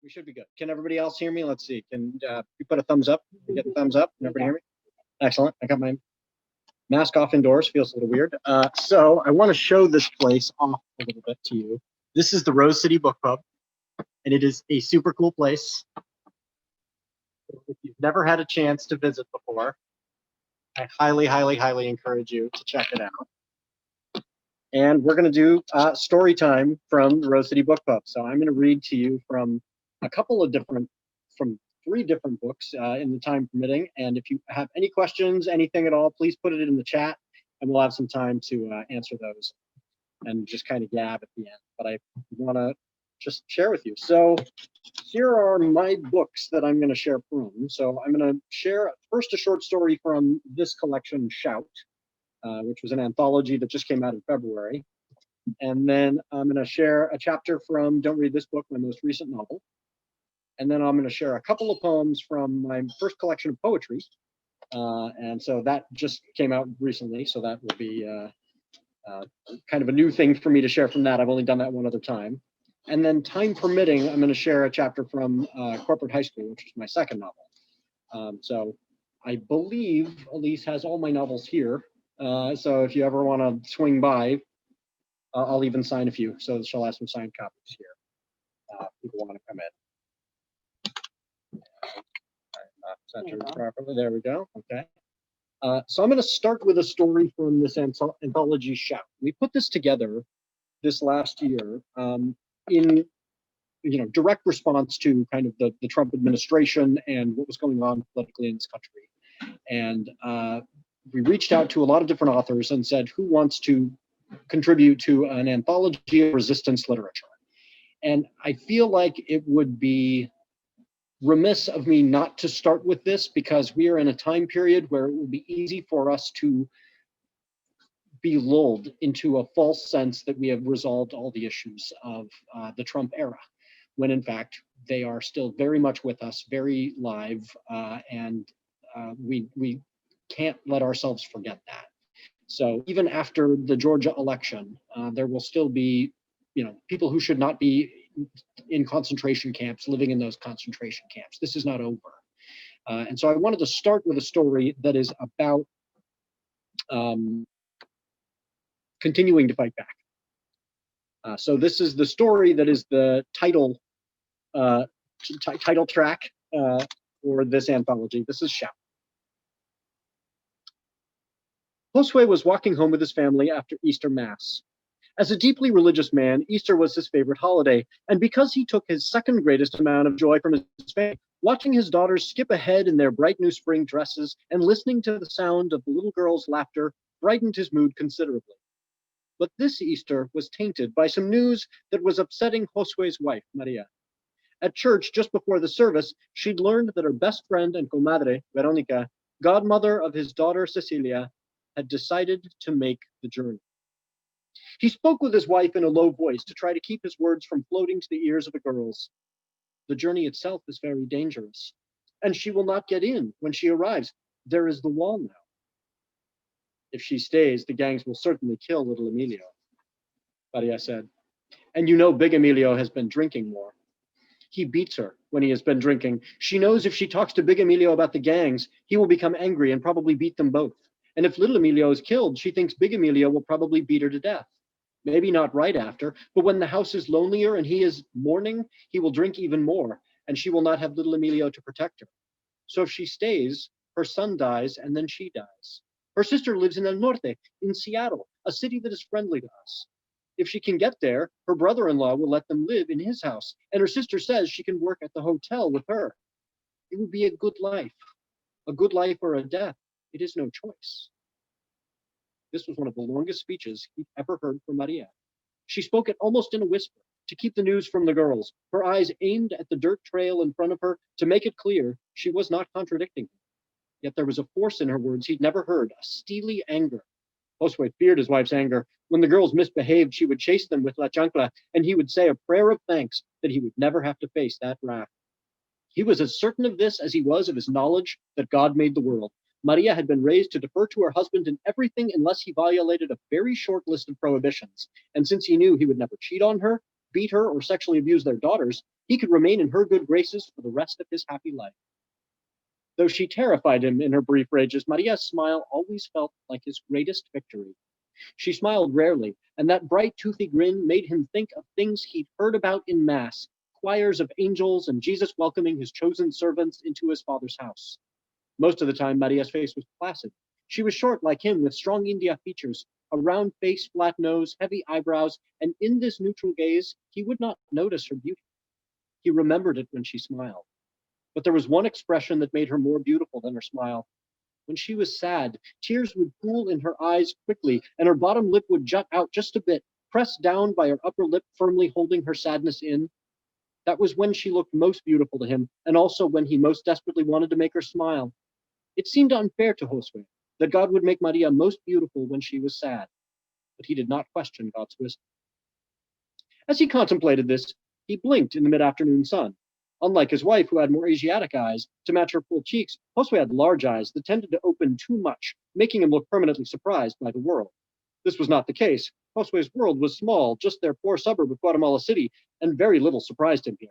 We should be good. Can everybody else hear me? Let's see. Can you put a thumbs up? You get the thumbs up? Can everybody hear me? Excellent. I got my mask off indoors. Feels a little weird. So I want to show this place off a little bit to you. This is the Rose City Book Pub, and it is a super cool place. If you've never had a chance to visit before, I highly, highly, highly encourage you to check it out. And we're going to do story time from the Rose City Book Pub. So I'm going to read to you from three different books in the time permitting. And if you have any questions, anything at all, please put it in the chat, and we'll have some time to answer those and just kind of gab at the end. But I want to just share with you. So here are my books that I'm going to share from. So I'm going to share first a short story from this collection, Shout, which was an anthology that just came out in February. And then I'm going to share a chapter from Don't Read This Book, my most recent novel. And then I'm going to share a couple of poems from my first collection of poetry. And so that just came out recently. So that will be kind of a new thing for me to share from that. I've only done that one other time. And then time permitting, I'm going to share a chapter from Corporate High School, which is my second novel. So I believe Elise has all my novels here. So if you ever want to swing by, I'll even sign a few. So she'll have some signed copies here. People want to come in. Centered properly. There we go. Okay. So I'm going to start with a story from this anthology, Shout. We put this together this last year in direct response to kind of the Trump administration and what was going on politically in this country. And we reached out to a lot of different authors and said, who wants to contribute to an anthology of resistance literature? And I feel like it would be remiss of me not to start with this, because we are in a time period where it will be easy for us to be lulled into a false sense that we have resolved all the issues of the Trump era, when in fact they are still very much with us, very live, and we can't let ourselves forget that. So even after the Georgia election, there will still be, people who should not be in concentration camps, living in those concentration camps. This is not over. And so I wanted to start with a story that is about continuing to fight back. So this is the story that is the title track for this anthology. This is Shout. Josue was walking home with his family after Easter Mass. As a deeply religious man, Easter was his favorite holiday, and because he took his second greatest amount of joy from his family, watching his daughters skip ahead in their bright new spring dresses and listening to the sound of the little girls' laughter brightened his mood considerably. But this Easter was tainted by some news that was upsetting Josue's wife, Maria. At church, just before the service, she'd learned that her best friend and comadre, Veronica, godmother of his daughter Cecilia, had decided to make the journey. He spoke with his wife in a low voice to try to keep his words from floating to the ears of the girls. The journey itself is very dangerous, and she will not get in when she arrives. There is the wall now. If she stays, the gangs will certainly kill little Emilio, Maria said. And Big Emilio has been drinking more. He beats her when he has been drinking. She knows if she talks to Big Emilio about the gangs, he will become angry and probably beat them both. And if little Emilio is killed, she thinks Big Emilio will probably beat her to death. Maybe not right after, but when the house is lonelier and he is mourning, he will drink even more, and she will not have little Emilio to protect her. So if she stays, her son dies, and then she dies. Her sister lives in El Norte, in Seattle, a city that is friendly to us. If she can get there, her brother-in-law will let them live in his house, and her sister says she can work at the hotel with her. It would be a good life or a death. It is no choice. This was one of the longest speeches he'd ever heard from Maria. She spoke it almost in a whisper to keep the news from the girls, her eyes aimed at the dirt trail in front of her to make it clear she was not contradicting him. Yet there was a force in her words he'd never heard, a steely anger. Josue feared his wife's anger. When the girls misbehaved, she would chase them with La Chancla, and he would say a prayer of thanks that he would never have to face that wrath. He was as certain of this as he was of his knowledge that God made the world. Maria had been raised to defer to her husband in everything unless he violated a very short list of prohibitions. And since he knew he would never cheat on her, beat her, or sexually abuse their daughters, He could remain in her good graces for the rest of his happy life. Though she terrified him in her brief rages, Maria's smile always felt like his greatest victory. She smiled rarely, and that bright, toothy grin made him think of things he'd heard about in Mass, choirs of angels and Jesus welcoming his chosen servants into his Father's house. Most of the time, Maria's face was placid. She was short like him, with strong India features, a round face, flat nose, heavy eyebrows, and in this neutral gaze, he would not notice her beauty. He remembered it when she smiled. But there was one expression that made her more beautiful than her smile. When she was sad, tears would pool in her eyes quickly, and her bottom lip would jut out just a bit, pressed down by her upper lip firmly holding her sadness in. That was when she looked most beautiful to him, and also when he most desperately wanted to make her smile. It seemed unfair to Josue that God would make Maria most beautiful when she was sad, but he did not question God's wisdom. As he contemplated this, he blinked in the mid-afternoon sun. Unlike his wife, who had more Asiatic eyes to match her full cheeks, Josue had large eyes that tended to open too much, making him look permanently surprised by the world. This was not the case. Josue's world was small, just their poor suburb of Guatemala City, and very little surprised him here.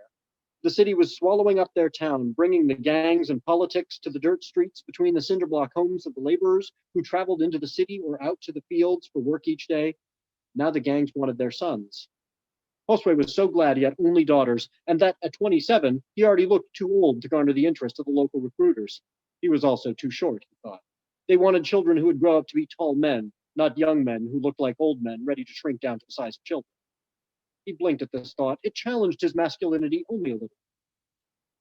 The city was swallowing up their town, bringing the gangs and politics to the dirt streets between the cinder block homes of the laborers who traveled into the city or out to the fields for work each day. Now the gangs wanted their sons. Josue was so glad he had only daughters, and that at 27, he already looked too old to garner the interest of the local recruiters. He was also too short, he thought. They wanted children who would grow up to be tall men, not young men who looked like old men, ready to shrink down to the size of children. He blinked at this thought. It challenged his masculinity only a little.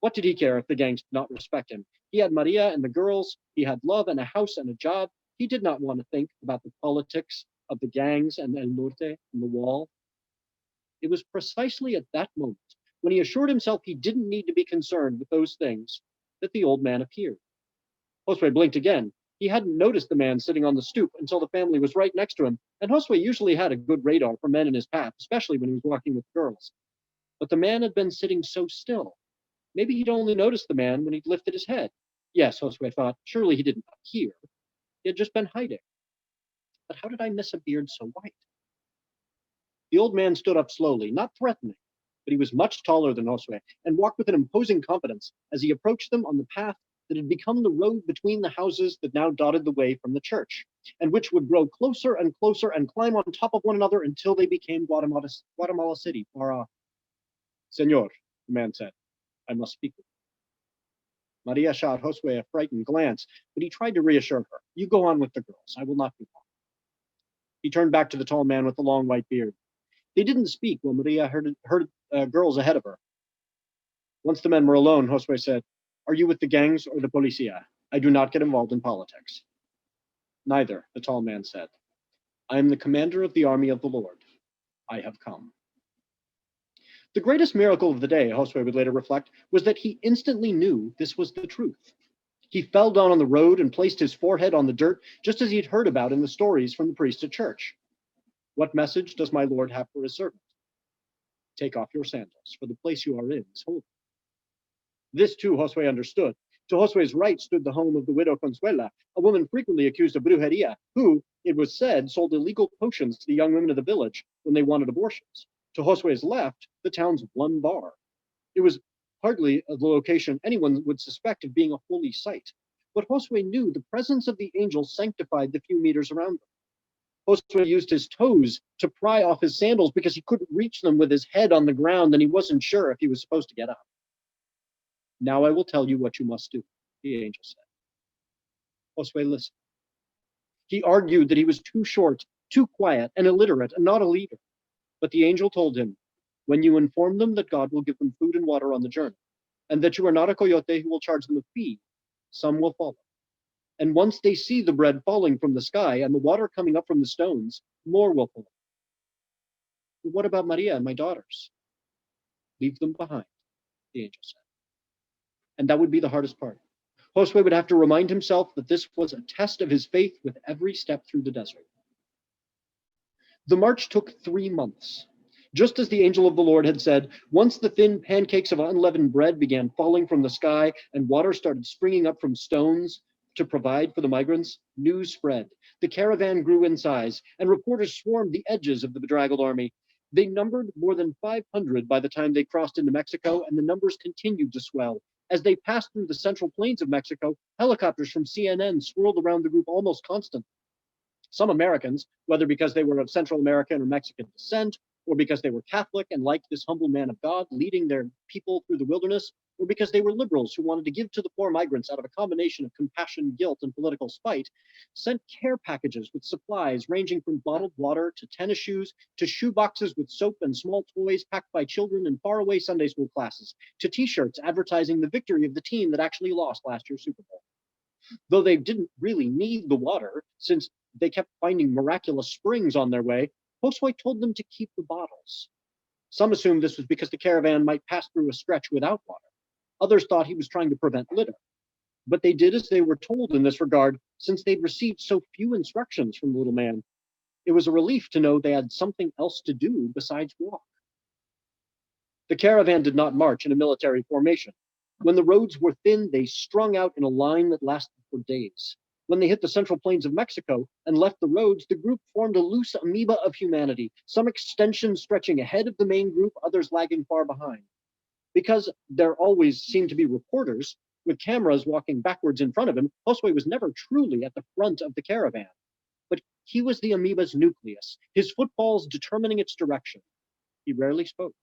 What did he care if the gangs did not respect him? He had Maria and the girls, he had love and a house and a job. He did not want to think about the politics of the gangs and El Norte and the wall. It was precisely at that moment, when he assured himself he didn't need to be concerned with those things, that the old man appeared. Josue blinked again. He hadn't noticed the man sitting on the stoop until the family was right next to him, and Josue usually had a good radar for men in his path, especially when he was walking with girls. But the man had been sitting so still. Maybe he'd only noticed the man when he'd lifted his head. Yes, Josue thought, surely he didn't appear. He had just been hiding. But how did I miss a beard so white? The old man stood up slowly, not threatening, but he was much taller than Josue and walked with an imposing confidence as he approached them on the path that had become the road between the houses that now dotted the way from the church, and which would grow closer and closer and climb on top of one another until they became Guatemala City, far off. Senor, the man said, I must speak with you. Maria shot Josue a frightened glance, but he tried to reassure her. You go on with the girls. I will not be long. He turned back to the tall man with the long white beard. They didn't speak while Maria heard girls ahead of her. Once the men were alone, Josue said, Are you with the gangs or the policia? I do not get involved in politics. Neither, the tall man said. I am the commander of the army of the Lord. I have come. The greatest miracle of the day, Josue would later reflect, was that he instantly knew this was the truth. He fell down on the road and placed his forehead on the dirt, just as he'd heard about in the stories from the priest at church. What message does my Lord have for his servant? Take off your sandals, for the place you are in is holy. This too Josue understood. To Josue's right stood the home of the widow Consuela, a woman frequently accused of brujeria, who, it was said, sold illegal potions to the young women of the village when they wanted abortions. To Josue's left, the town's one bar. It was hardly the location anyone would suspect of being a holy site. But Josue knew the presence of the angels sanctified the few meters around them. Josue used his toes to pry off his sandals because he couldn't reach them with his head on the ground and he wasn't sure if he was supposed to get up. Now I will tell you what you must do, the angel said. Josue listened. He argued that he was too short, too quiet, and illiterate, and not a leader. But the angel told him, when you inform them that God will give them food and water on the journey, and that you are not a coyote who will charge them a fee, some will follow. And once they see the bread falling from the sky and the water coming up from the stones, more will follow. But what about Maria and my daughters? Leave them behind, the angel said. And that would be the hardest part. Josue would have to remind himself that this was a test of his faith with every step through the desert. The march took 3 months. Just as the angel of the Lord had said, once the thin pancakes of unleavened bread began falling from the sky and water started springing up from stones to provide for the migrants, news spread. The caravan grew in size, and reporters swarmed the edges of the bedraggled army. They numbered more than 500 by the time they crossed into Mexico, and the numbers continued to swell. As they passed through the central plains of Mexico, helicopters from CNN swirled around the group almost constantly. Some Americans, whether because they were of Central American or Mexican descent, or because they were Catholic and liked this humble man of God leading their people through the wilderness, or because they were liberals who wanted to give to the poor migrants out of a combination of compassion, guilt, and political spite, sent care packages with supplies ranging from bottled water to tennis shoes to shoe boxes with soap and small toys packed by children in faraway Sunday school classes to t-shirts advertising the victory of the team that actually lost last year's Super Bowl. Though they didn't really need the water, since they kept finding miraculous springs on their way, Josue told them to keep the bottles. Some assumed this was because the caravan might pass through a stretch without water. Others thought he was trying to prevent litter. But they did as they were told in this regard, since they'd received so few instructions from the little man. It was a relief to know they had something else to do besides walk. The caravan did not march in a military formation. When the roads were thin, they strung out in a line that lasted for days. When they hit the central plains of Mexico and left the roads, the group formed a loose amoeba of humanity, some extensions stretching ahead of the main group, others lagging far behind. Because there always seemed to be reporters, with cameras walking backwards in front of him, Josue was never truly at the front of the caravan. But he was the amoeba's nucleus, his footfalls determining its direction. He rarely spoke.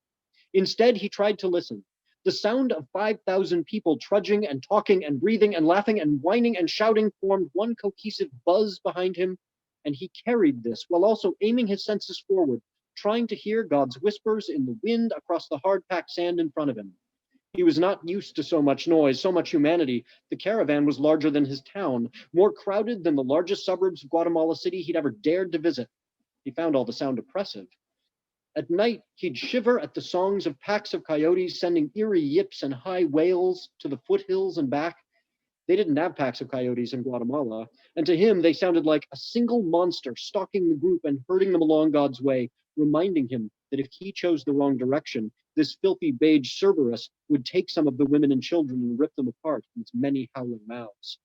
Instead, he tried to listen. The sound of 5,000 people trudging and talking and breathing and laughing and whining and shouting formed one cohesive buzz behind him, and he carried this while also aiming his senses forward, trying to hear God's whispers in the wind across the hard-packed sand in front of him. He was not used to so much noise, so much humanity. The caravan was larger than his town, more crowded than the largest suburbs of Guatemala City he'd ever dared to visit. He found all the sound oppressive. At night, he'd shiver at the songs of packs of coyotes sending eerie yips and high wails to the foothills and back. They didn't have packs of coyotes in Guatemala, and to him they sounded like a single monster stalking the group and herding them along God's way, reminding him that if he chose the wrong direction, this filthy beige Cerberus would take some of the women and children and rip them apart from its many howling mouths.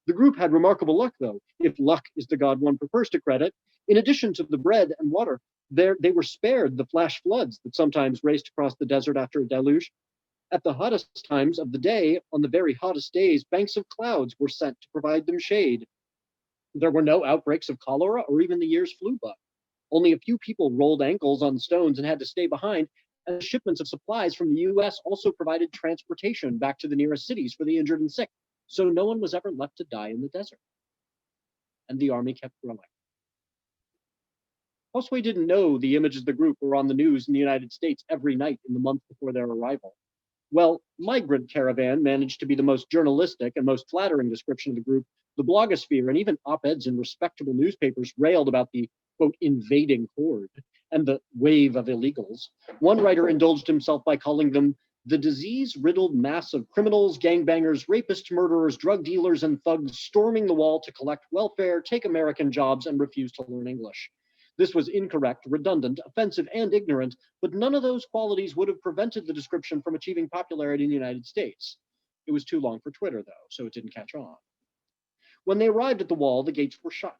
The group had remarkable luck, though, if luck is the god one prefers to credit. In addition to the bread and water, they were spared the flash floods that sometimes raced across the desert after a deluge. At the hottest times of the day, on the very hottest days, banks of clouds were sent to provide them shade. There were no outbreaks of cholera or even the year's flu bug. Only a few people rolled ankles on stones and had to stay behind, and shipments of supplies from the U.S. also provided transportation back to the nearest cities for the injured and sick, so no one was ever left to die in the desert. And the army kept growing. Josue didn't know the images of the group were on the news in the United States every night in the month before their arrival. Well, Migrant Caravan managed to be the most journalistic and most flattering description of the group. The blogosphere and even op-eds in respectable newspapers railed about the, quote, invading horde and the wave of illegals. One writer indulged himself by calling them the disease-riddled mass of criminals, gangbangers, rapists, murderers, drug dealers, and thugs storming the wall to collect welfare, take American jobs, and refuse to learn English. This was incorrect, redundant, offensive, and ignorant, but none of those qualities would have prevented the description from achieving popularity in the United States. It was too long for Twitter, though, so it didn't catch on. When they arrived at the wall, the gates were shut.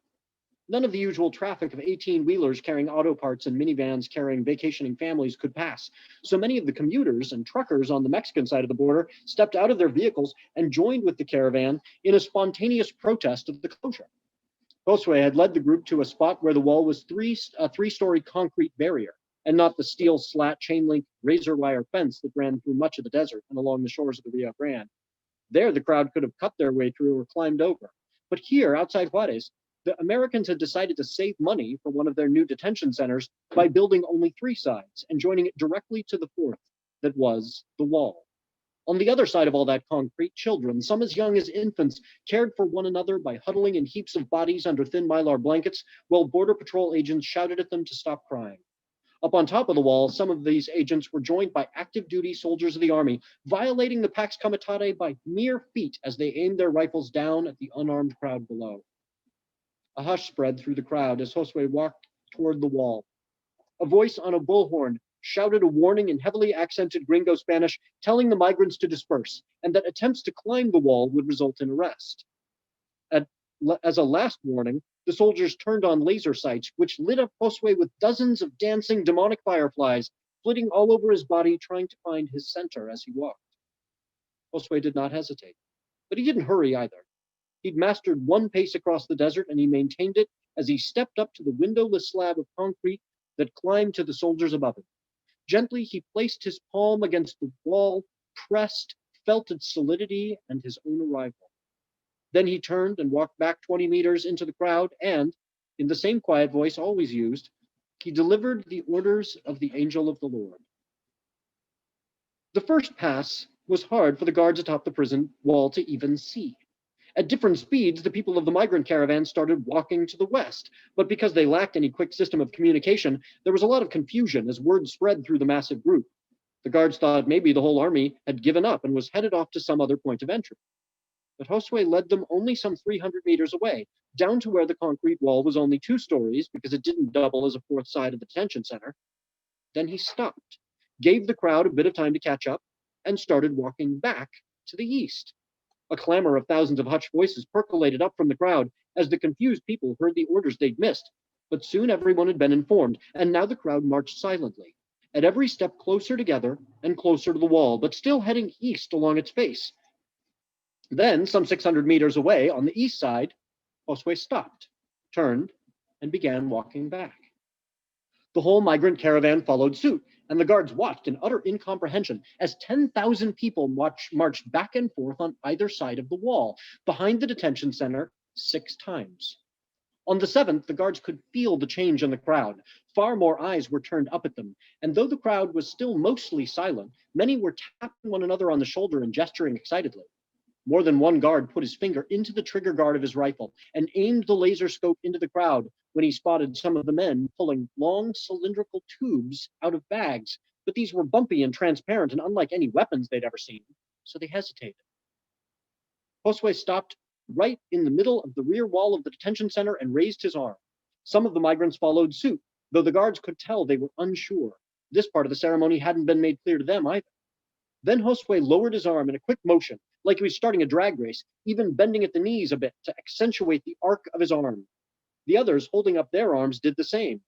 None of the usual traffic of 18-wheelers carrying auto parts and minivans carrying vacationing families could pass, so many of the commuters and truckers on the Mexican side of the border stepped out of their vehicles and joined with the caravan in a spontaneous protest of the closure. Josue had led the group to a spot where the wall was a three-story concrete barrier, and not the steel slat chain-link razor wire fence that ran through much of the desert and along the shores of the Rio Grande. There, the crowd could have cut their way through or climbed over. But here, outside Juarez, the Americans had decided to save money for one of their new detention centers by building only 3 sides and joining it directly to the 4th, that was the wall. On the other side of all that concrete, children, some as young as infants, cared for one another by huddling in heaps of bodies under thin mylar blankets, while Border Patrol agents shouted at them to stop crying. Up on top of the wall, some of these agents were joined by active duty soldiers of the army, violating the Pax Comitate by mere feet as they aimed their rifles down at the unarmed crowd below. A hush spread through the crowd as Josue walked toward the wall. A voice on a bullhorn shouted a warning in heavily accented gringo Spanish, telling the migrants to disperse, and that attempts to climb the wall would result in arrest. As a last warning, The soldiers turned on laser sights, which lit up Josue with dozens of dancing demonic fireflies, flitting all over his body, trying to find his center as he walked. Josue did not hesitate, but he didn't hurry either. He'd mastered one pace across the desert, and he maintained it as he stepped up to the windowless slab of concrete that climbed to the soldiers above him. Gently, he placed his palm against the wall, pressed, felt its solidity and his own arrival. Then he turned and walked back 20 meters into the crowd and, in the same quiet voice always used, he delivered the orders of the angel of the Lord. The first pass was hard for the guards atop the prison wall to even see. At different speeds, the people of the migrant caravan started walking to the west, but because they lacked any quick system of communication, there was a lot of confusion as word spread through the massive group. The guards thought maybe the whole army had given up and was headed off to some other point of entry. But Josue led them only some 300 meters away, down to where the concrete wall was only 2 stories because it didn't double as a fourth side of the detention center. Then he stopped, gave the crowd a bit of time to catch up, and started walking back to the east. A clamor of thousands of hushed voices percolated up from the crowd as the confused people heard the orders they'd missed. But soon everyone had been informed, and now the crowd marched silently, at every step closer together and closer to the wall, but still heading east along its face. Then, some 600 meters away on the east side, Josue stopped, turned, and began walking back. The whole migrant caravan followed suit, and the guards watched in utter incomprehension as 10,000 people marched back and forth on either side of the wall, behind the detention center 6 times. On the 7th, the guards could feel the change in the crowd. Far more eyes were turned up at them, and though the crowd was still mostly silent, many were tapping one another on the shoulder and gesturing excitedly. More than one guard put his finger into the trigger guard of his rifle and aimed the laser scope into the crowd when he spotted some of the men pulling long cylindrical tubes out of bags, but these were bumpy and transparent and unlike any weapons they'd ever seen, so they hesitated. Josue stopped right in the middle of the rear wall of the detention center and raised his arm. Some of the migrants followed suit, though the guards could tell they were unsure. This part of the ceremony hadn't been made clear to them either. Then Josue lowered his arm in a quick motion, like he was starting a drag race, even bending at the knees a bit to accentuate the arc of his arm. The others, holding up their arms, did the same.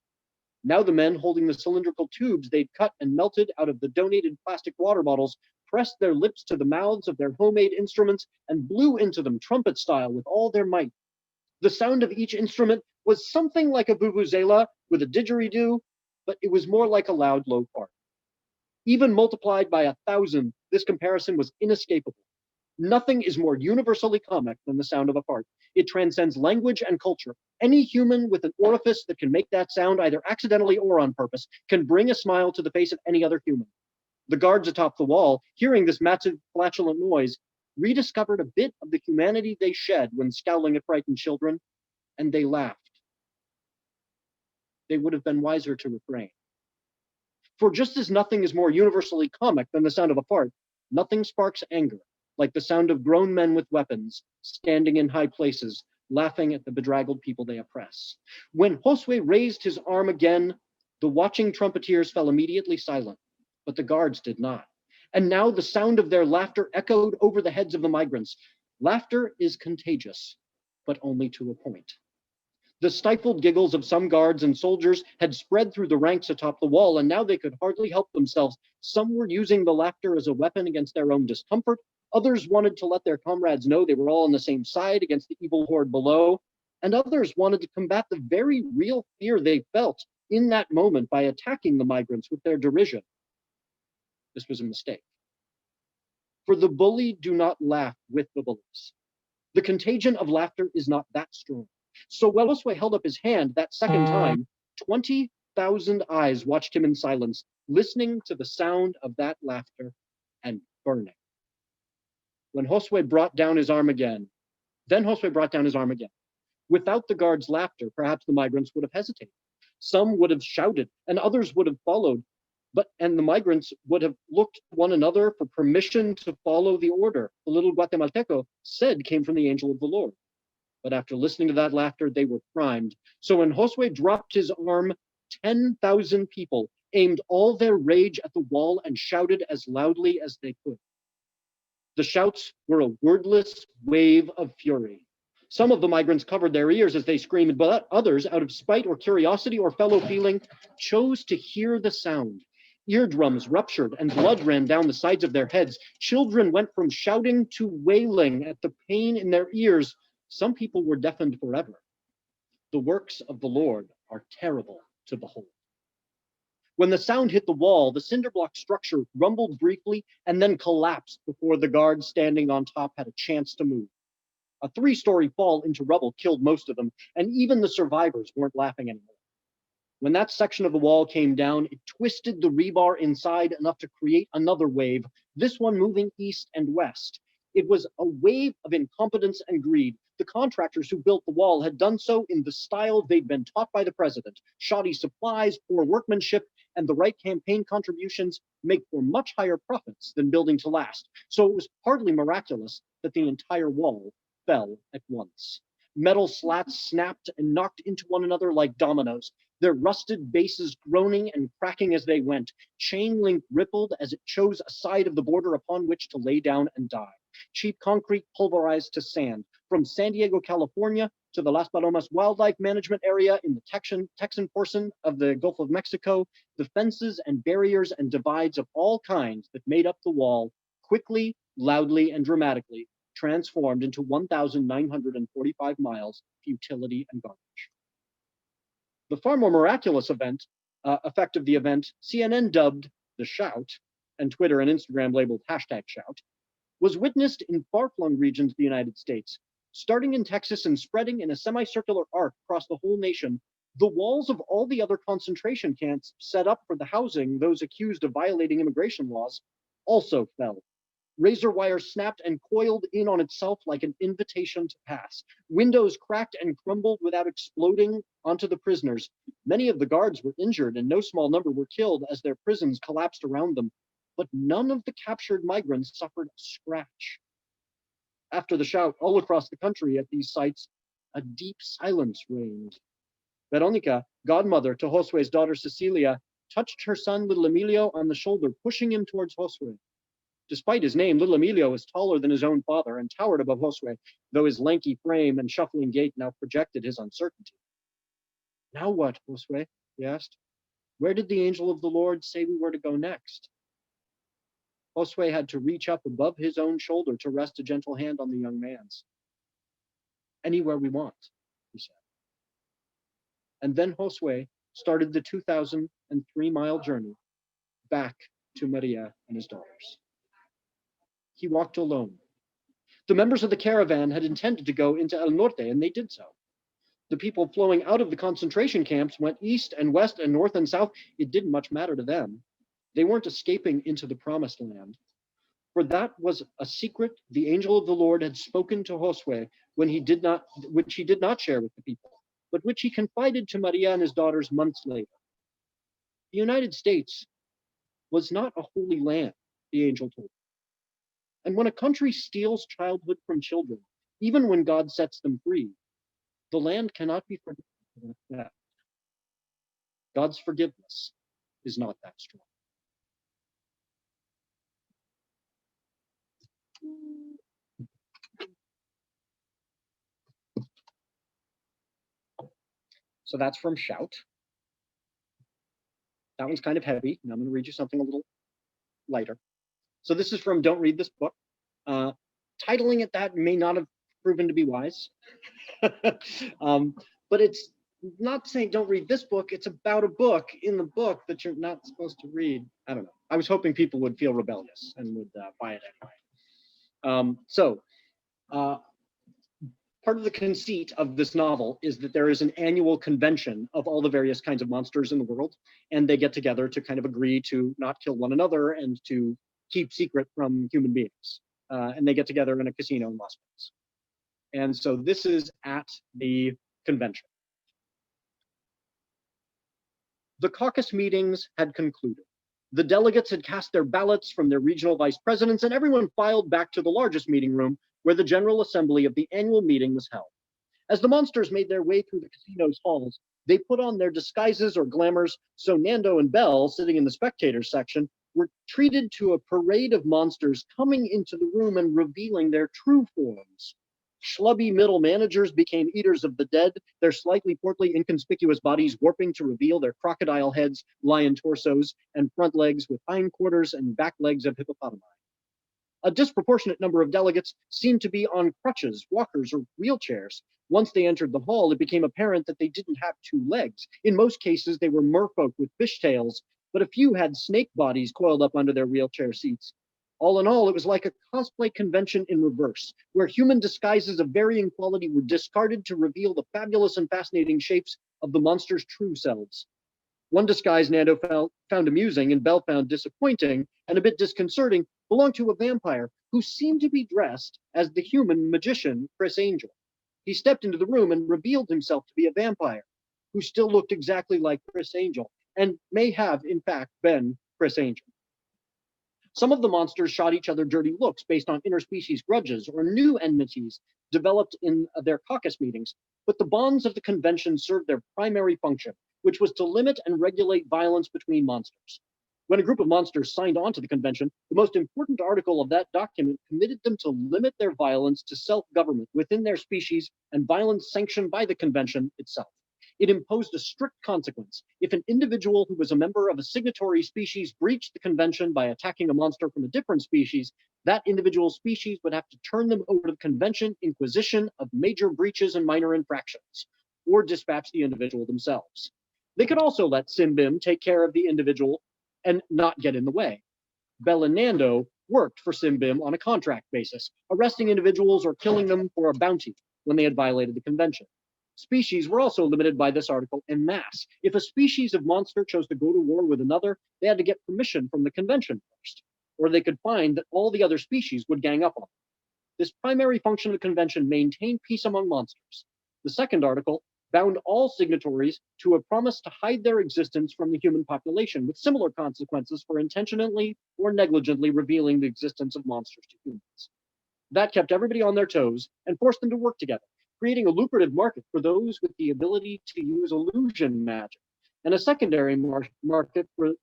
Now the men holding the cylindrical tubes they'd cut and melted out of the donated plastic water bottles pressed their lips to the mouths of their homemade instruments and blew into them trumpet style with all their might. The sound of each instrument was something like a vuvuzela with a didgeridoo, but it was more like a loud, low fart. Even multiplied by 1,000, this comparison was inescapable. Nothing is more universally comic than the sound of a fart. It transcends language and culture. Any human with an orifice that can make that sound, either accidentally or on purpose, can bring a smile to the face of any other human. The guards atop the wall, hearing this massive flatulent noise, rediscovered a bit of the humanity they shed when scowling at frightened children, and they laughed. They would have been wiser to refrain. For just as nothing is more universally comic than the sound of a fart, nothing sparks anger like the sound of grown men with weapons, standing in high places, laughing at the bedraggled people they oppress. When Josue raised his arm again, the watching trumpeters fell immediately silent, but the guards did not. And now the sound of their laughter echoed over the heads of the migrants. Laughter is contagious, but only to a point. The stifled giggles of some guards and soldiers had spread through the ranks atop the wall, and now they could hardly help themselves. Some were using the laughter as a weapon against their own discomfort. Others wanted to let their comrades know they were all on the same side against the evil horde below. And others wanted to combat the very real fear they felt in that moment by attacking the migrants with their derision. This was a mistake. For the bully do not laugh with the bullies. The contagion of laughter is not that strong. So while Josue held up his hand that second time, 20,000 eyes watched him in silence, listening to the sound of that laughter and burning. When Josue brought down his arm again, Without the guards' laughter, perhaps the migrants would have hesitated. Some would have shouted, and others would have followed, and the migrants would have looked at one another for permission to follow the order the little Guatemalteco said came from the angel of the Lord. But after listening to that laughter, they were primed. So when Josue dropped his arm, 10,000 people aimed all their rage at the wall and shouted as loudly as they could. The shouts were a wordless wave of fury. Some of the migrants covered their ears as they screamed, but others, out of spite or curiosity or fellow feeling, chose to hear the sound. Eardrums ruptured and blood ran down the sides of their heads. Children went from shouting to wailing at the pain in their ears. Some people were deafened forever. The works of the Lord are terrible to behold. When the sound hit the wall, the cinder block structure rumbled briefly and then collapsed before the guards standing on top had a chance to move. A 3-story fall into rubble killed most of them, and even the survivors weren't laughing anymore. When that section of the wall came down, it twisted the rebar inside enough to create another wave, this one moving east and west. It was a wave of incompetence and greed. The contractors who built the wall had done so in the style they'd been taught by the president. Shoddy supplies, poor workmanship, and the right campaign contributions make for much higher profits than building to last. So it was hardly miraculous that the entire wall fell at once. Metal slats snapped and knocked into one another like dominoes, their rusted bases groaning and cracking as they went. Chain link rippled as it chose a side of the border upon which to lay down and die. Cheap concrete pulverized to sand. From San Diego, California, to the Las Palomas Wildlife Management Area in the Texan portion of the Gulf of Mexico, the fences and barriers and divides of all kinds that made up the wall quickly, loudly, and dramatically transformed into 1,945 miles of futility and garbage. The far more miraculous effect of the event, CNN dubbed the shout, and Twitter and Instagram labeled #shout, was witnessed in far-flung regions of the United States. Starting in Texas and spreading in a semicircular arc across the whole nation, the walls of all the other concentration camps set up for the housing those accused of violating immigration laws also fell. Razor wire snapped and coiled in on itself like an invitation to pass. Windows cracked and crumbled without exploding onto the prisoners. Many of the guards were injured and no small number were killed as their prisons collapsed around them. But none of the captured migrants suffered a scratch. After the shout, all across the country at these sites, a deep silence reigned. Veronica, godmother to Josue's daughter Cecilia, touched her son little Emilio on the shoulder, pushing him towards Josue. Despite his name, little Emilio was taller than his own father and towered above Josue, though his lanky frame and shuffling gait now projected his uncertainty. Now what, Josue? He asked. Where did the angel of the Lord say we were to go next? Josue had to reach up above his own shoulder to rest a gentle hand on the young man's. Anywhere we want, he said. And then Josue started the 2,003-mile journey back to Maria and his daughters. He walked alone. The members of the caravan had intended to go into El Norte, and they did so. The people flowing out of the concentration camps went east and west and north and south. It didn't much matter to them. They weren't escaping into the promised land. For that was a secret the angel of the Lord had spoken to Josue which he did not share with the people, but which he confided to Maria and his daughters months later. The United States was not a holy land, the angel told them. And when a country steals childhood from children, even when God sets them free, the land cannot be forgiven for that. God's forgiveness is not that strong. So that's from Shout. That one's kind of heavy, and I'm going to read you something a little lighter. So this is from Don't Read This Book. Titling it that may not have proven to be wise. But it's not saying don't read this book. It's about a book in the book that you're not supposed to read. I don't know. I was hoping people would feel rebellious and would buy it anyway. Part of the conceit of this novel is that there is an annual convention of all the various kinds of monsters in the world, and they get together to kind of agree to not kill one another and to keep secret from human beings. And they get together in a casino in Las Vegas. And so this is at the convention. The caucus meetings had concluded. The delegates had cast their ballots from their regional vice presidents, and everyone filed back to the largest meeting room where the General Assembly of the annual meeting was held. As the monsters made their way through the casino's halls, they put on their disguises or glamours, so Nando and Belle, sitting in the spectators section, were treated to a parade of monsters coming into the room and revealing their true forms. Schlubby middle managers became eaters of the dead, their slightly portly, inconspicuous bodies warping to reveal their crocodile heads, lion torsos, and front legs with hindquarters and back legs of hippopotami. A disproportionate number of delegates seemed to be on crutches, walkers, or wheelchairs. Once they entered the hall, it became apparent that they didn't have two legs. In most cases, they were merfolk with fishtails, but a few had snake bodies coiled up under their wheelchair seats. All in all, it was like a cosplay convention in reverse, where human disguises of varying quality were discarded to reveal the fabulous and fascinating shapes of the monster's true selves. One disguise Nando found amusing and Bell found disappointing and a bit disconcerting belonged to a vampire who seemed to be dressed as the human magician Chris Angel. He stepped into the room and revealed himself to be a vampire who still looked exactly like Chris Angel and may have, in fact, been Chris Angel. Some of the monsters shot each other dirty looks based on interspecies grudges or new enmities developed in their caucus meetings, but the bonds of the convention served their primary function, which was to limit and regulate violence between monsters. When a group of monsters signed on to the convention, the most important article of that document committed them to limit their violence to self-government within their species and violence sanctioned by the convention itself. It imposed a strict consequence. If an individual who was a member of a signatory species breached the convention by attacking a monster from a different species, that individual species would have to turn them over to the convention inquisition of major breaches and minor infractions, or dispatch the individual themselves. They could also let Simbim take care of the individual and not get in the way. Bell and Nando worked for Simbim on a contract basis, arresting individuals or killing them for a bounty when they had violated the convention. Species were also limited by this article en masse. If a species of monster chose to go to war with another, they had to get permission from the convention first, or they could find that all the other species would gang up on them. This primary function of the convention maintained peace among monsters. The second article bound all signatories to a promise to hide their existence from the human population, with similar consequences for intentionally or negligently revealing the existence of monsters to humans. That kept everybody on their toes and forced them to work together, creating a lucrative market for those with the ability to use illusion magic, and a secondary market for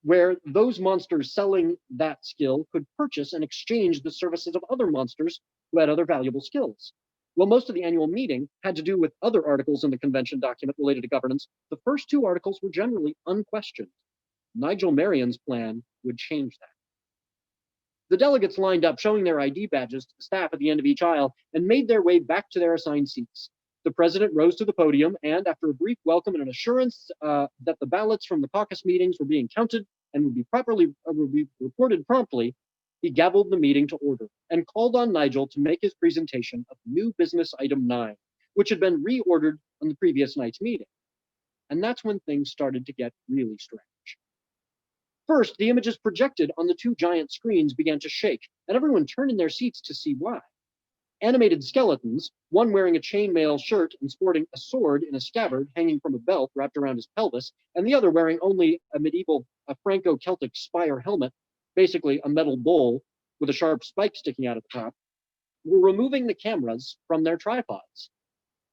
where those monsters selling that skill could purchase and exchange the services of other monsters who had other valuable skills. While most of the annual meeting had to do with other articles in the convention document related to governance, the first two articles were generally unquestioned. Nigel Marion's plan would change that. The delegates lined up, showing their ID badges to the staff at the end of each aisle, and made their way back to their assigned seats. The president rose to the podium, and after a brief welcome and an assurance that the ballots from the caucus meetings were being counted and would be reported promptly, he gavelled the meeting to order and called on Nigel to make his presentation of new business item 9, which had been reordered on the previous night's meeting. And that's when things started to get really strange. First, the images projected on the two giant screens began to shake, and everyone turned in their seats to see why. Animated skeletons, one wearing a chainmail shirt and sporting a sword in a scabbard hanging from a belt wrapped around his pelvis, and the other wearing only a Franco-Celtic spire helmet, basically a metal bowl with a sharp spike sticking out at the top, were removing the cameras from their tripods.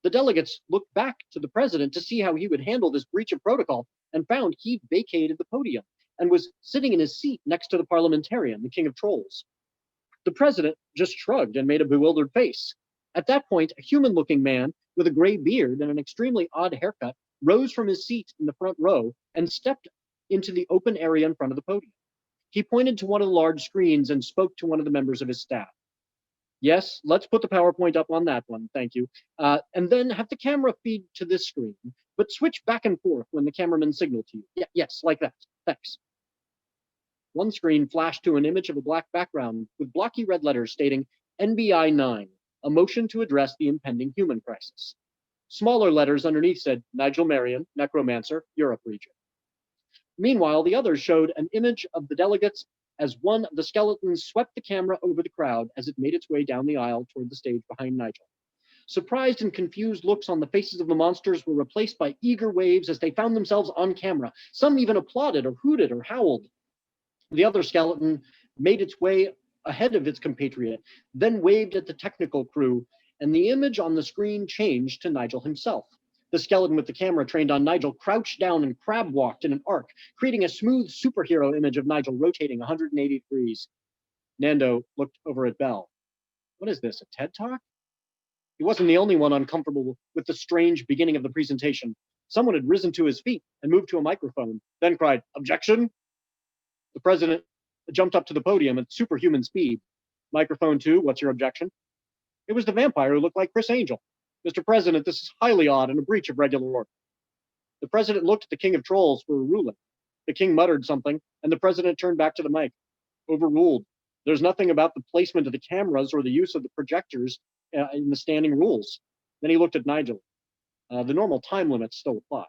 The delegates looked back to the president to see how he would handle this breach of protocol and found he'd vacated the podium and was sitting in his seat next to the parliamentarian, the king of trolls. The president just shrugged and made a bewildered face. At that point, a human-looking man with a gray beard and an extremely odd haircut rose from his seat in the front row and stepped into the open area in front of the podium. He pointed to one of the large screens and spoke to one of the members of his staff. Yes, let's put the PowerPoint up on that one, thank you. And then have the camera feed to this screen, but switch back and forth when the cameraman signaled to you. Yes, like that, thanks. One screen flashed to an image of a black background with blocky red letters stating NBI 9, a motion to address the impending human crisis. Smaller letters underneath said Nigel Marion, Necromancer, Europe region. Meanwhile, the others showed an image of the delegates as one of the skeletons swept the camera over the crowd as it made its way down the aisle toward the stage behind Nigel. Surprised and confused looks on the faces of the monsters were replaced by eager waves as they found themselves on camera. Some even applauded or hooted or howled. The other skeleton made its way ahead of its compatriot, then waved at the technical crew, and the image on the screen changed to Nigel himself. The skeleton with the camera trained on Nigel crouched down and crab walked in an arc, creating a smooth superhero image of Nigel rotating 180 degrees. Nando looked over at Bell. What is this, a TED Talk? He wasn't the only one uncomfortable with the strange beginning of the presentation. Someone had risen to his feet and moved to a microphone, then cried, "Objection!" The president jumped up to the podium at superhuman speed. "Microphone 2, what's your objection?" It was the vampire who looked like Chris Angel. "Mr. President, this is highly odd and a breach of regular order." The president looked at the king of trolls for a ruling. The king muttered something, and the president turned back to the mic. "Overruled. There's nothing about the placement of the cameras or the use of the projectors in the standing rules." Then he looked at Nigel. "The normal time limits still apply."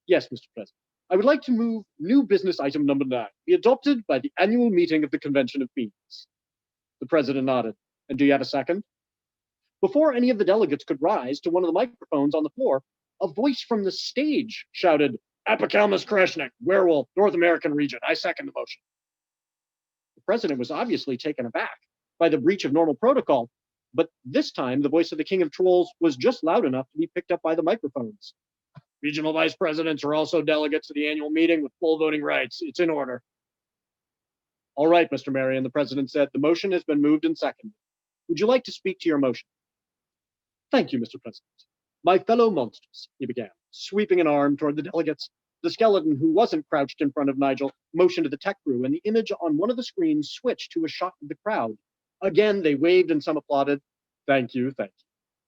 "Yes, Mr. President. I would like to move new business item number 9, be adopted by the annual meeting of the Convention of Fiends." The president nodded. "And do you have a second?" Before any of the delegates could rise to one of the microphones on the floor, a voice from the stage shouted, "Apicalmus Kreshnik, werewolf, North American region. I second the motion." The president was obviously taken aback by the breach of normal protocol, but this time the voice of the king of trolls was just loud enough to be picked up by the microphones. "Regional vice presidents are also delegates to the annual meeting with full voting rights. It's in order." "All right, Mr. Marion," the president said, "the motion has been moved and seconded. Would you like to speak to your motion?" "Thank you, Mr. President. My fellow monsters," he began, sweeping an arm toward the delegates. The skeleton, who wasn't crouched in front of Nigel, motioned to the tech crew, and the image on one of the screens switched to a shot of the crowd. Again, they waved and some applauded. Thank you,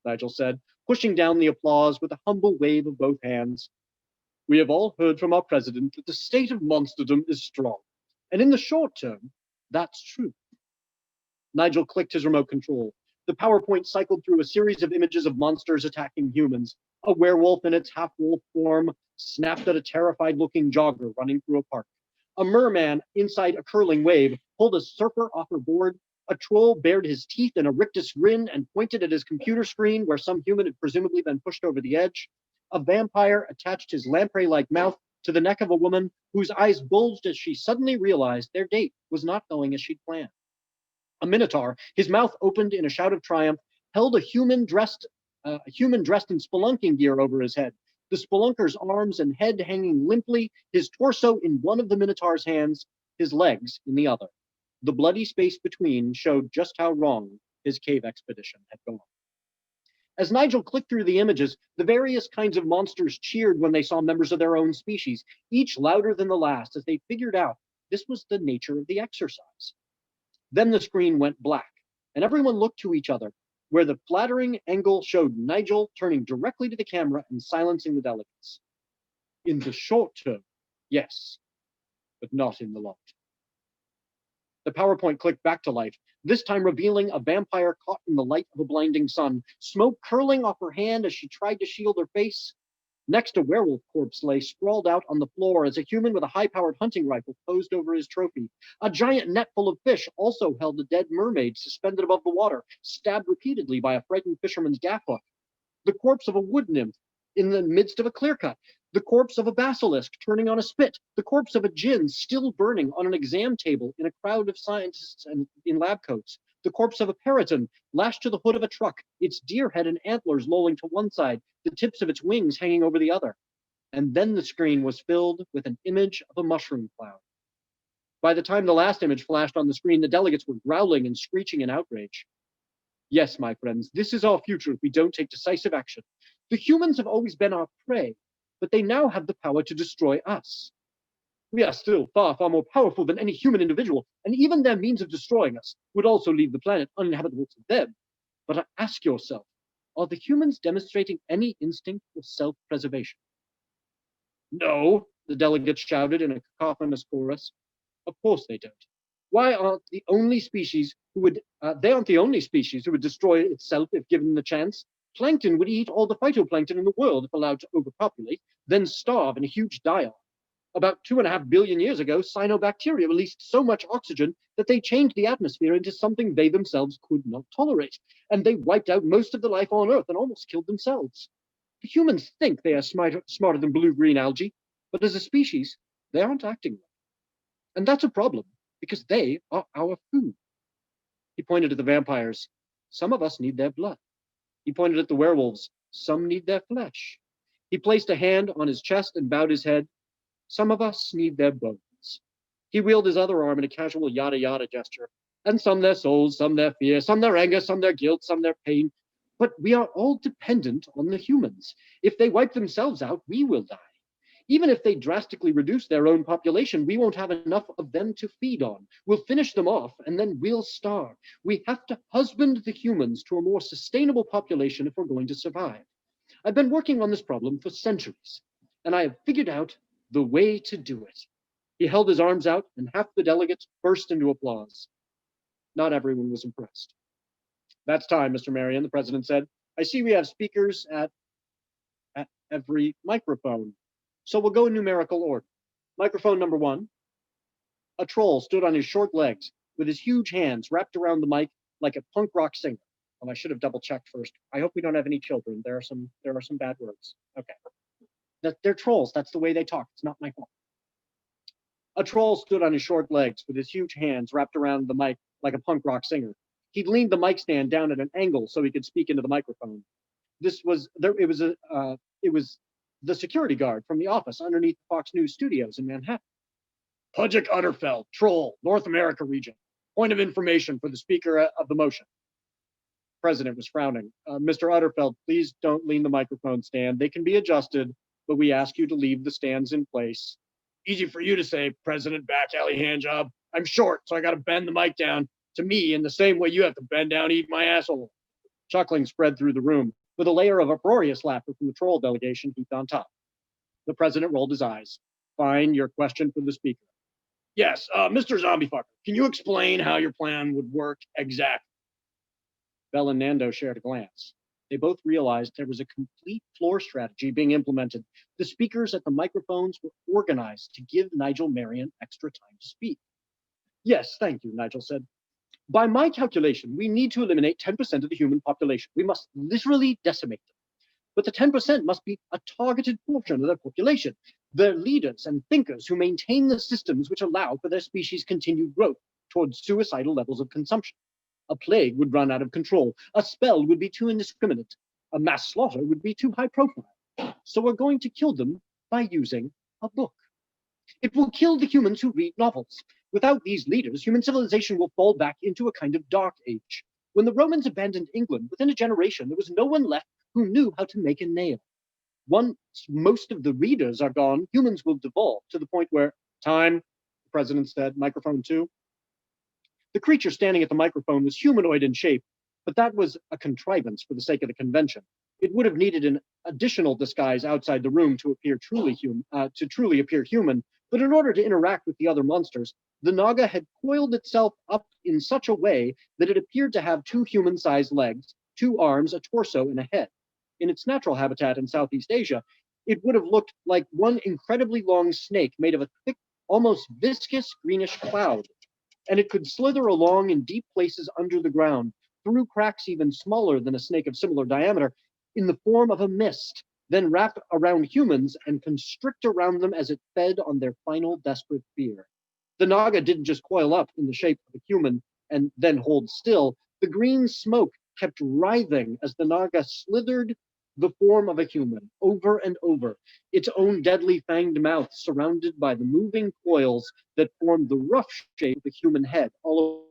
Nigel said, pushing down the applause with a humble wave of both hands. "We have all heard from our president that the state of monsterdom is strong, and in the short term, that's true." Nigel clicked his remote control. The PowerPoint cycled through a series of images of monsters attacking humans. A werewolf in its half-wolf form snapped at a terrified-looking jogger running through a park. A merman inside a curling wave pulled a surfer off her board. A troll bared his teeth in a rictus grin and pointed at his computer screen where some human had presumably been pushed over the edge. A vampire attached his lamprey-like mouth to the neck of a woman whose eyes bulged as she suddenly realized their date was not going as she'd planned. A minotaur, his mouth opened in a shout of triumph, held a human dressed in spelunking gear over his head, the spelunker's arms and head hanging limply, his torso in one of the minotaur's hands, his legs in the other. The bloody space between showed just how wrong his cave expedition had gone. As Nigel clicked through the images, the various kinds of monsters cheered when they saw members of their own species, each louder than the last as they figured out this was the nature of the exercise. Then the screen went black, and everyone looked to each other, where the flattering angle showed Nigel turning directly to the camera and silencing the delegates. "In the short term, yes, but not in the long term." The PowerPoint clicked back to life, this time revealing a vampire caught in the light of a blinding sun, smoke curling off her hand as she tried to shield her face. Next, a werewolf corpse lay sprawled out on the floor as a human with a high-powered hunting rifle posed over his trophy. A giant net full of fish also held a dead mermaid suspended above the water, stabbed repeatedly by a frightened fisherman's gaff hook. The corpse of a wood nymph in the midst of a clear-cut. The corpse of a basilisk turning on a spit. The corpse of a djinn still burning on an exam table in a crowd of scientists in lab coats. The corpse of a peryton lashed to the hood of a truck, its deer head and antlers lolling to one side, the tips of its wings hanging over the other. And then the screen was filled with an image of a mushroom cloud. By the time the last image flashed on the screen, the delegates were growling and screeching in outrage. "Yes, my friends, this is our future if we don't take decisive action. The humans have always been our prey, but they now have the power to destroy us. We are still far, far more powerful than any human individual, and even their means of destroying us would also leave the planet uninhabitable to them. But ask yourself, are the humans demonstrating any instinct for self-preservation?" "No," the delegates shouted in a cacophonous chorus. "Of course they don't. They aren't the only species who would destroy itself if given the chance. Plankton would eat all the phytoplankton in the world if allowed to overpopulate, then starve in a huge die-off. About 2.5 billion years ago, cyanobacteria released so much oxygen that they changed the atmosphere into something they themselves could not tolerate, and they wiped out most of the life on Earth and almost killed themselves. The humans think they are smarter than blue-green algae, but as a species, they aren't acting right. And that's a problem, because they are our food." He pointed at the vampires. "Some of us need their blood." He pointed at the werewolves. "Some need their flesh." He placed a hand on his chest and bowed his head. "Some of us need their bones." He wheeled his other arm in a casual yada-yada gesture. And some their souls, some their fear, some their anger, some their guilt, some their pain. But we are all dependent on the humans. If they wipe themselves out, we will die. Even if they drastically reduce their own population, we won't have enough of them to feed on. We'll finish them off, and then we'll starve. We have to husband the humans to a more sustainable population if we're going to survive. I've been working on this problem for centuries, and I have figured out the way to do it. He held his arms out, and half the delegates burst into applause. Not everyone was impressed. That's time, Mr. Marion, the president said. I see we have speakers at every microphone. So we'll go in numerical order. Microphone number 1. A troll stood on his short legs with his huge hands wrapped around the mic like a punk rock singer. Well, I should have double checked first. I hope we don't have any children. There are some bad words. Okay. They're trolls. That's the way they talk. It's not my fault. A troll stood on his short legs with his huge hands wrapped around the mic like a punk rock singer. He'd leaned the mic stand down at an angle so he could speak into the microphone. It was the security guard from the office underneath Fox News studios in Manhattan. Pudgick Utterfeld, troll, North America region. Point of information for the speaker of the motion. The president was frowning. Mr. Utterfeld, please don't lean the microphone stand. They can be adjusted, but we ask you to leave the stands in place. Easy for you to say, President Back Alley Handjob. I'm short, so I got to bend the mic down to me in the same way you have to bend down to eat my asshole. Chuckling spread through the room, with a layer of uproarious laughter from the troll delegation heaped on top. The president rolled his eyes. Fine, your question for the speaker. Yes, Mr. Zombiefucker, can you explain how your plan would work exactly? Bell and Nando shared a glance. They both realized there was a complete floor strategy being implemented. The speakers at the microphones were organized to give Nigel Marion extra time to speak. Yes, thank you, Nigel said. By my calculation, we need to eliminate 10% of the human population. We must literally decimate them. But the 10% must be a targeted portion of their population, their leaders and thinkers who maintain the systems which allow for their species' continued growth towards suicidal levels of consumption. A plague would run out of control. A spell would be too indiscriminate. A mass slaughter would be too high profile. So we're going to kill them by using a book. It will kill the humans who read novels. Without these leaders, human civilization will fall back into a kind of dark age. When the Romans abandoned England, within a generation, there was no one left who knew how to make a nail. Once most of the readers are gone, humans will devolve to the point where, time, the president said, microphone 2. The creature standing at the microphone was humanoid in shape, but that was a contrivance for the sake of the convention. It would have needed an additional disguise outside the room to truly appear human, but in order to interact with the other monsters, the Naga had coiled itself up in such a way that it appeared to have 2 human-sized legs, 2 arms, a torso, and a head. In its natural habitat in Southeast Asia, it would have looked like one incredibly long snake made of a thick, almost viscous greenish cloud, and it could slither along in deep places under the ground, through cracks even smaller than a snake of similar diameter, in the form of a mist, then wrap around humans and constrict around them as it fed on their final desperate fear. The Naga didn't just coil up in the shape of a human and then hold still. The green smoke kept writhing as the Naga slithered the form of a human over and over, its own deadly fanged mouth surrounded by the moving coils that formed the rough shape of the human head all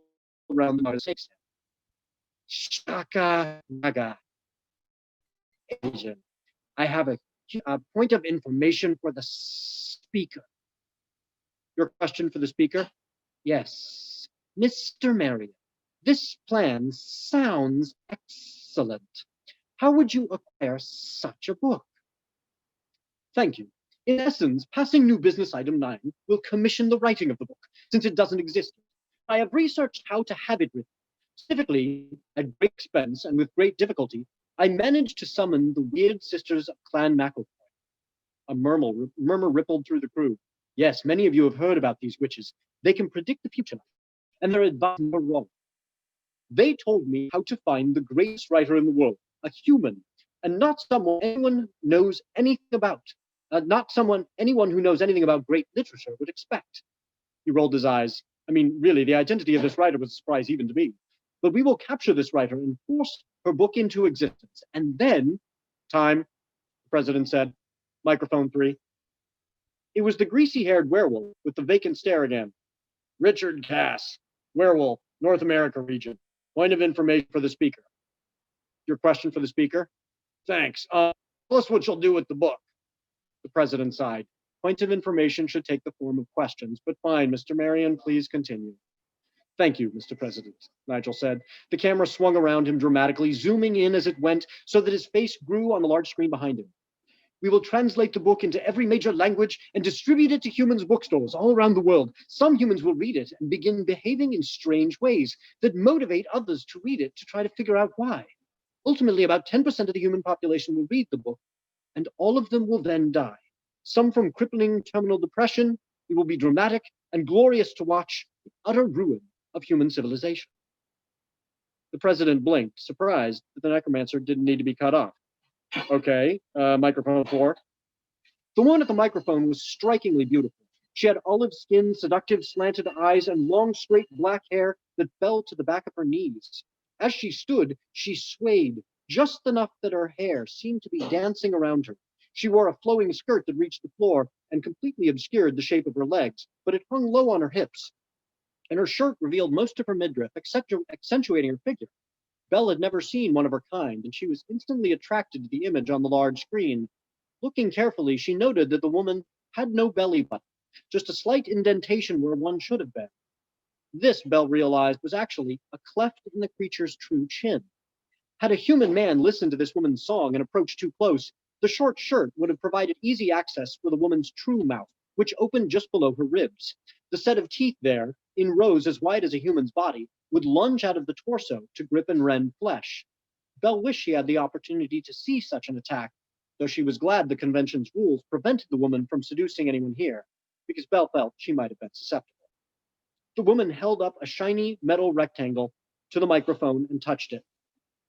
around the Naga's head. Shaka Naga. I have a point of information for the speaker. Your question for the speaker? Yes. Mr. Marion, this plan sounds excellent. How would you acquire such a book? Thank you. In essence, passing new business item 9 will commission the writing of the book, since it doesn't exist. I have researched how to have it written. Specifically, at great expense and with great difficulty, I managed to summon the weird sisters of Clan McElroy. A murmur rippled through the crew. Yes, many of you have heard about these witches. They can predict the future, and their advice are wrong. They told me how to find the greatest writer in the world, a human, and not someone anyone knows anything about. Anyone who knows anything about great literature would expect. He rolled his eyes. I mean, really, the identity of this writer was a surprise even to me. But we will capture this writer and force her book into existence. And then, time, the president said, microphone 3. It was the greasy-haired werewolf with the vacant stare again. Richard Cass, werewolf, North America region. Point of information for the speaker. Your question for the speaker? Thanks. Tell us what you'll do with the book. The president sighed. Points of information should take the form of questions, but fine, Mr. Marion, please continue. Thank you, Mr. President, Nigel said. The camera swung around him dramatically, zooming in as it went so that his face grew on the large screen behind him. We will translate the book into every major language and distribute it to humans' bookstores all around the world. Some humans will read it and begin behaving in strange ways that motivate others to read it to try to figure out why. Ultimately, about 10% of the human population will read the book, and all of them will then die. Some from crippling terminal depression. It will be dramatic and glorious to watch the utter ruin of human civilization. The president blinked, surprised that the necromancer didn't need to be cut off. Okay, microphone 4. The woman at the microphone was strikingly beautiful. She had olive skin, seductive slanted eyes, and long, straight black hair that fell to the back of her knees. As she stood, she swayed just enough that her hair seemed to be dancing around her. She wore a flowing skirt that reached the floor and completely obscured the shape of her legs, but it hung low on her hips, and her shirt revealed most of her midriff, accentuating her figure. Belle had never seen one of her kind, and she was instantly attracted to the image on the large screen. Looking carefully, she noted that the woman had no belly button, just a slight indentation where one should have been. This, Belle realized, was actually a cleft in the creature's true chin. Had a human man listened to this woman's song and approached too close, the short shirt would have provided easy access for the woman's true mouth, which opened just below her ribs. The set of teeth there, in rows as wide as a human's body, would lunge out of the torso to grip and rend flesh. Belle wished she had the opportunity to see such an attack, though she was glad the convention's rules prevented the woman from seducing anyone here, because Belle felt she might have been susceptible. The woman held up a shiny metal rectangle to the microphone and touched it.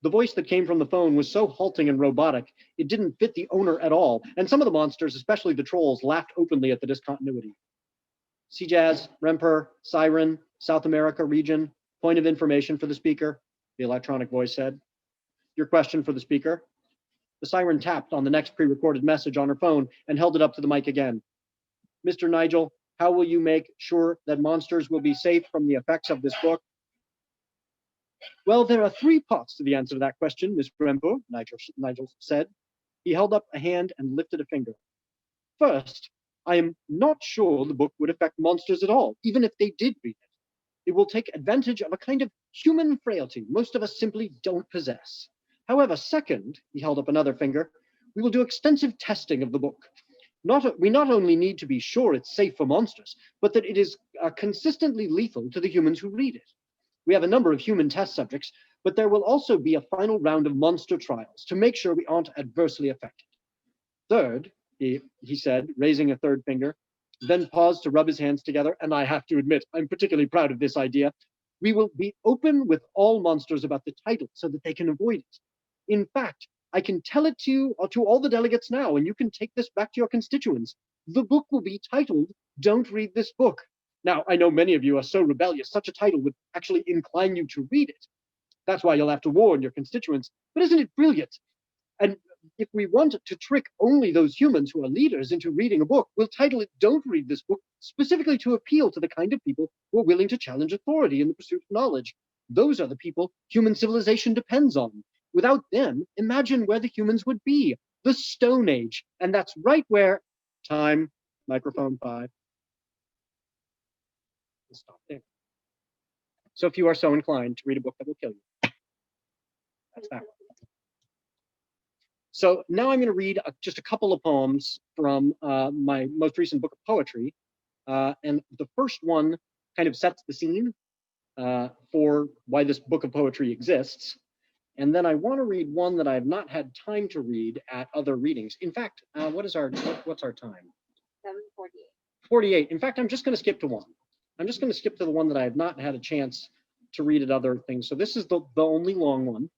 The voice that came from the phone was so halting and robotic, it didn't fit the owner at all, and some of the monsters, especially the trolls, laughed openly at the discontinuity. Sea-Jazz, Remper, Siren, South America region, point of information for the speaker, the electronic voice said. Your question for the speaker? The siren tapped on the next pre-recorded message on her phone and held it up to the mic again. Mr. Nigel, how will you make sure that monsters will be safe from the effects of this book? Well, there are 3 parts to the answer to that question, Miss Remper, Nigel said. He held up a hand and lifted a finger. First, I am not sure the book would affect monsters at all, even if they did read it. It will take advantage of a kind of human frailty most of us simply don't possess. However, second, he held up another finger, we will do extensive testing of the book. We not only need to be sure it's safe for monsters, but that it is consistently lethal to the humans who read it. We have a number of human test subjects, but there will also be a final round of monster trials to make sure we aren't adversely affected. Third, he said, raising a third finger, then paused to rub his hands together, and I have to admit, I'm particularly proud of this idea. We will be open with all monsters about the title so that they can avoid it. In fact, I can tell it to you or to all the delegates now, and you can take this back to your constituents. The book will be titled, Don't Read This Book. Now, I know many of you are so rebellious, such a title would actually incline you to read it. That's why you'll have to warn your constituents. But isn't it brilliant? And if we want to trick only those humans who are leaders into reading a book, we'll title it Don't Read This Book, specifically to appeal to the kind of people who are willing to challenge authority in the pursuit of knowledge. Those are the people human civilization depends on. Without them, imagine where the humans would be. The Stone Age. And that's right where... Time. Microphone 5. We'll stop there. So if you are so inclined to read a book that will kill you, that's that one. So now I'm going to read just a couple of poems from my most recent book of poetry. And the first one kind of sets the scene for why this book of poetry exists. And then I want to read one that I have not had time to read at other readings. In fact, what's our time? 7:48. 48. In fact, I'm just going to skip to one. I'm just going to skip to the one that I have not had a chance to read at other things. So this is the only long one.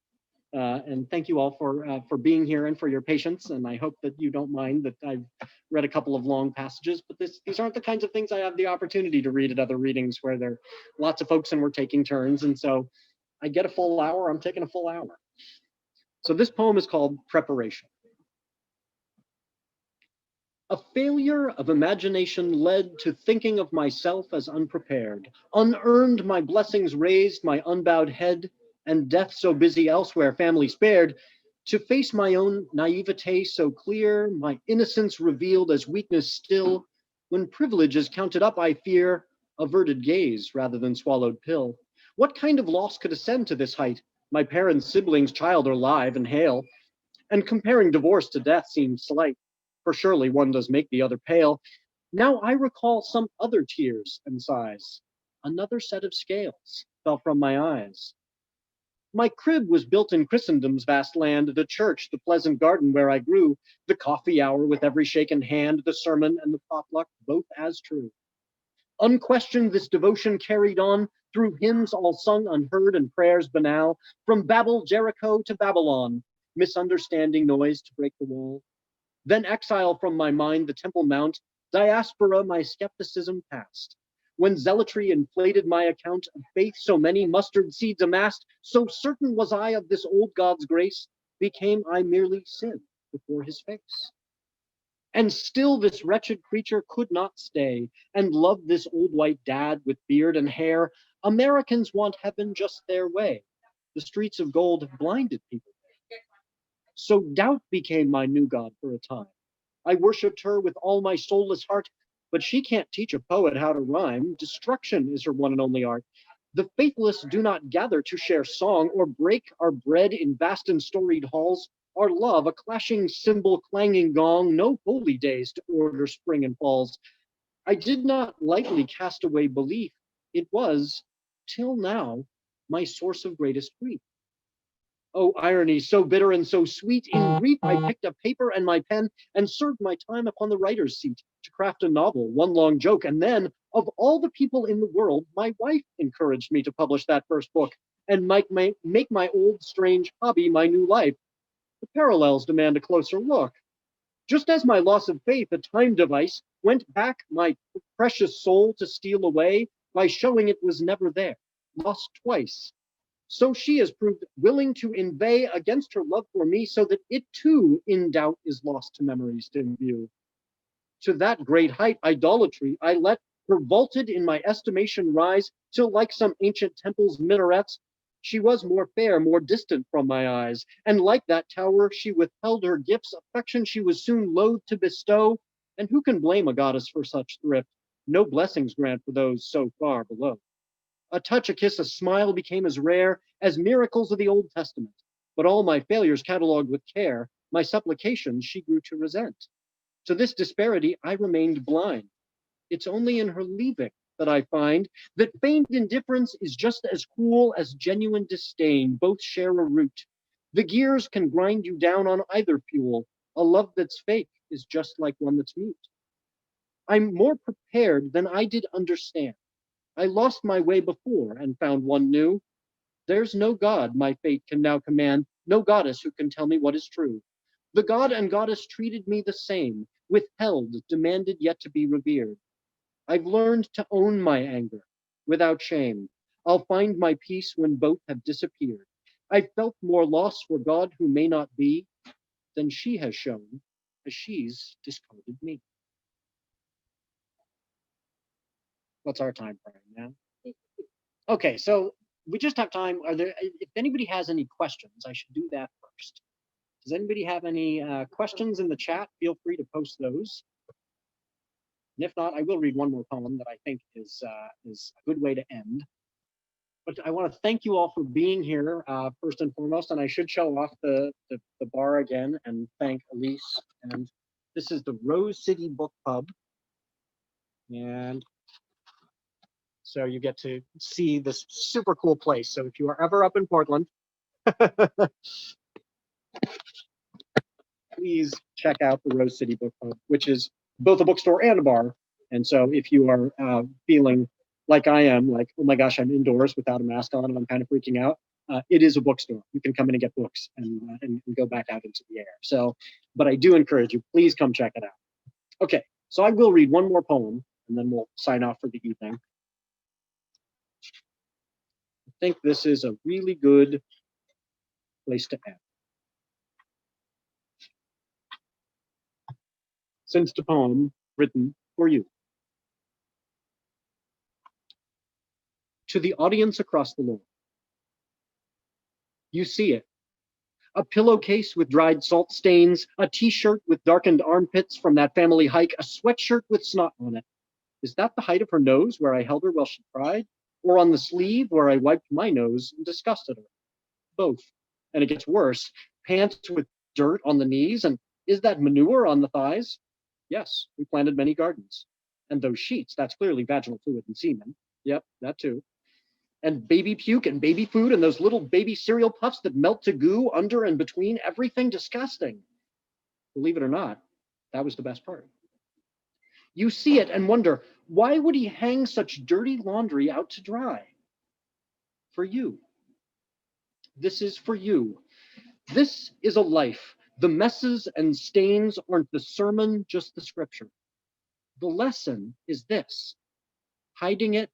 And thank you all for being here and for your patience. And I hope that you don't mind that I've read a couple of long passages, but these aren't the kinds of things I have the opportunity to read at other readings where there are lots of folks and we're taking turns. And so I get a full hour, I'm taking a full hour. So this poem is called Preparation. A failure of imagination led to thinking of myself as unprepared. Unearned my blessings raised my unbowed head, and death so busy elsewhere family spared. To face my own naivete so clear, my innocence revealed as weakness still. When privilege is counted up, I fear averted gaze rather than swallowed pill. What kind of loss could ascend to this height? My parents, siblings, child are live and hale, and comparing divorce to death seems slight, for surely one does make the other pale. Now I recall some other tears and sighs. Another set of scales fell from my eyes. My crib was built in Christendom's vast land, the church, the pleasant garden where I grew, the coffee hour with every shaken hand, the sermon and the potluck, both as true. Unquestioned, this devotion carried on through hymns all sung unheard and prayers banal, from Babel, Jericho to Babylon, misunderstanding noise to break the wall. Then exile from my mind the Temple Mount, diaspora my skepticism past. When zealotry inflated my account of faith, so many mustard seeds amassed, so certain was I of this old God's grace, became I merely sin before his face. And still this wretched creature could not stay, and loved this old white dad with beard and hair. Americans want heaven just their way. The streets of gold have blinded people. So doubt became my new god for a time. I worshipped her with all my soulless heart, but she can't teach a poet how to rhyme. Destruction is her one and only art. The faithless do not gather to share song or break our bread in vast and storied halls. Our love, a clashing cymbal, clanging gong, no holy days to order spring and falls. I did not lightly cast away belief. It was, till now, my source of greatest grief. Oh, irony, so bitter and so sweet. In grief, I picked up paper and my pen and served my time upon the writer's seat to craft a novel, one long joke. And then, of all the people in the world, my wife encouraged me to publish that first book and make my old strange hobby my new life. The parallels demand a closer look. Just as my loss of faith, a time device, went back my precious soul to steal away by showing it was never there, lost twice, so she has proved willing to inveigh against her love for me, so that it too, in doubt, is lost to memory's dim view. To that great height, idolatry, I let her vaulted in my estimation rise, till like some ancient temple's minarets, she was more fair, more distant from my eyes. And like that tower, she withheld her gifts, affection she was soon loath to bestow. And who can blame a goddess for such thrift? No blessings grant for those so far below. A touch, a kiss, a smile became as rare as miracles of the Old Testament. But all my failures catalogued with care, my supplications she grew to resent. To this disparity I remained blind. It's only in her leaving that I find that feigned indifference is just as cruel as genuine disdain. Both share a root. The gears can grind you down on either fuel. A love that's fake is just like one that's mute. I'm more prepared than I did understand. I lost my way before and found one new. There's no God my fate can now command, no goddess who can tell me what is true. The god and goddess treated me the same, withheld, demanded yet to be revered. I've learned to own my anger without shame. I'll find my peace when both have disappeared. I've felt more loss for God who may not be than she has shown, as she's discarded me. What's our time frame now? Okay, so we just have time. If anybody has any questions, I should do that first. Does anybody have any questions in the chat? Feel free to post those. And if not, I will read one more poem that I think is a good way to end. But I want to thank you all for being here, first and foremost. And I should show off the bar again and thank Elise. And this is the Rose City Book Pub. And so you get to see this super cool place. So if you are ever up in Portland, please check out the Rose City Book Pub, which is both a bookstore and a bar. And so if you are feeling like I am, like, oh my gosh, I'm indoors without a mask on and I'm kind of freaking out, it is a bookstore. You can come in and get books and go back out into the air. So, but I do encourage you, please come check it out. Okay, so I will read one more poem and then we'll sign off for the evening. I think this is a really good place to end. since a poem written for you. To the audience across the lawn. You see it. A pillowcase with dried salt stains, a t-shirt with darkened armpits from that family hike, a sweatshirt with snot on it. Is that the height of her nose where I held her while she cried? Or on the sleeve where I wiped my nose and disgusted her? Both. And it gets worse. Pants with dirt on the knees, and is that manure on the thighs? Yes, we planted many gardens. And those sheets, that's clearly vaginal fluid and semen. Yep, that too. And baby puke and baby food and those little baby cereal puffs that melt to goo under and between everything, disgusting. Believe it or not, that was the best part. You see it and wonder, why would he hang such dirty laundry out to dry? For you. This is for you. This is a life. The messes and stains aren't the sermon, just the scripture. The lesson is this: hiding it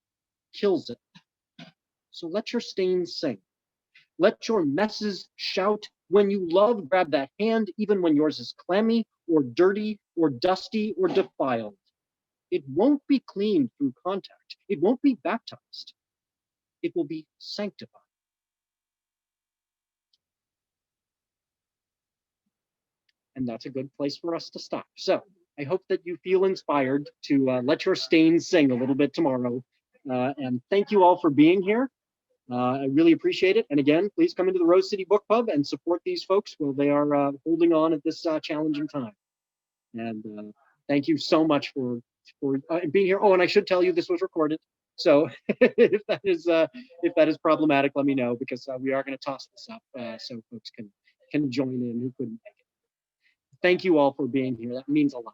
kills it. So let your stains sing. Let your messes shout. When you love, grab that hand, even when yours is clammy or dirty or dusty or defiled. It won't be cleaned through contact. It won't be baptized. It will be sanctified. And that's a good place for us to stop. So I hope that you feel inspired to let your stains sing a little bit tomorrow. And thank you all for being here. I really appreciate it. And again, please come into the Rose City Book Pub and support these folks while they are holding on at this challenging time. And thank you so much for being here. Oh, and I should tell you this was recorded. So if that is problematic, let me know, because we are going to toss this up so folks can join in who couldn't make it. Thank you all for being here. That means a lot.